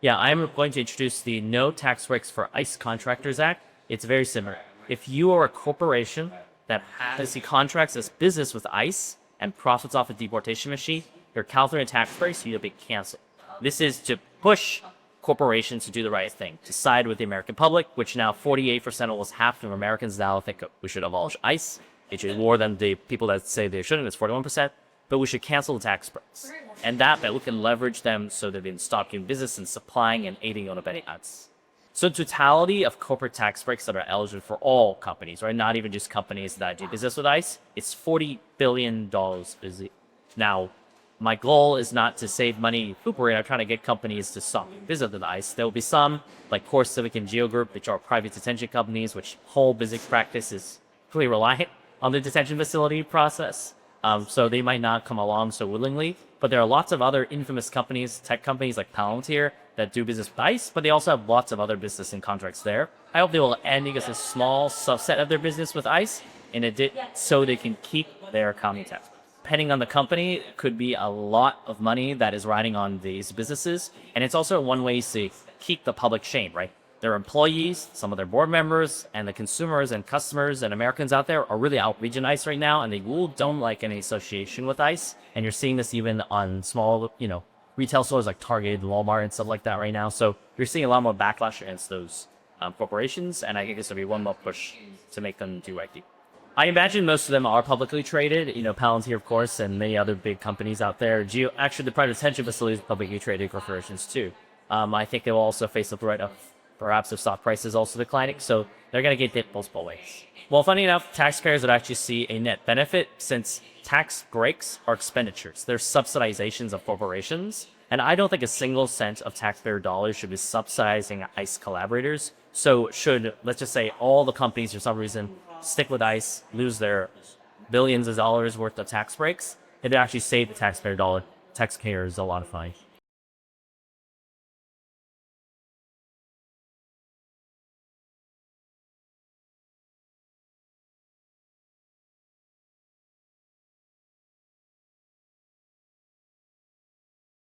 Yeah, I'm going to introduce the No Tax Breaks for ICE Contractors Act. It's very similar. If you are a corporation that has the contracts as business with ICE and profits off a deportation machine, your California tax breaks need to be canceled. This is to push corporations to do the right thing, to side with the American public, which now 48%, almost half of Americans now think we should abolish ICE. It should more than the people that say they shouldn't. It's 41%. But we should cancel the tax breaks. And that we can leverage them so that they can stop doing business and supplying and aiding and abetting us. So totality of corporate tax breaks that are eligible for all companies, right? Not even just companies that do business with ICE. It's $40 billion busy. Now, my goal is not to save money poopery. I'm trying to get companies to stop doing business with ICE. There will be some, like Core Civic and Geo Group, which are private detention companies, which whole business practice is pretty reliant on the detention facility process. So they might not come along so willingly, but there are lots of other infamous companies, tech companies like Palantir, that do business with ICE, but they also have lots of other business and contracts there. I hope they will end just a small subset of their business with ICE, and so they can keep their county tax. Depending on the company, it could be a lot of money that is riding on these businesses, and it's also one way to keep the public shame, right? Their employees, some of their board members, and the consumers and customers and Americans out there are really outraging ICE right now, and they don't like any association with ICE. And you're seeing this even on small, retail stores like Target, Walmart, and stuff like that right now. So you're seeing a lot more backlash against those corporations, and I think this will be one more push to make them do right. I imagine most of them are publicly traded, Palantir, of course, and many other big companies out there. Actually, the private detention facilities are publicly traded corporations too. I think they will also face the threat of perhaps if stock prices also declining, so they're going to get hit both ways. Well, funny enough, taxpayers would actually see a net benefit since tax breaks are expenditures. They're subsidizations of corporations, and I don't think a single cent of taxpayer dollars should be subsidizing ICE collaborators. So let's just say all the companies for some reason stick with ICE, lose their billions of dollars worth of tax breaks, it'd actually save the taxpayers a lot of money.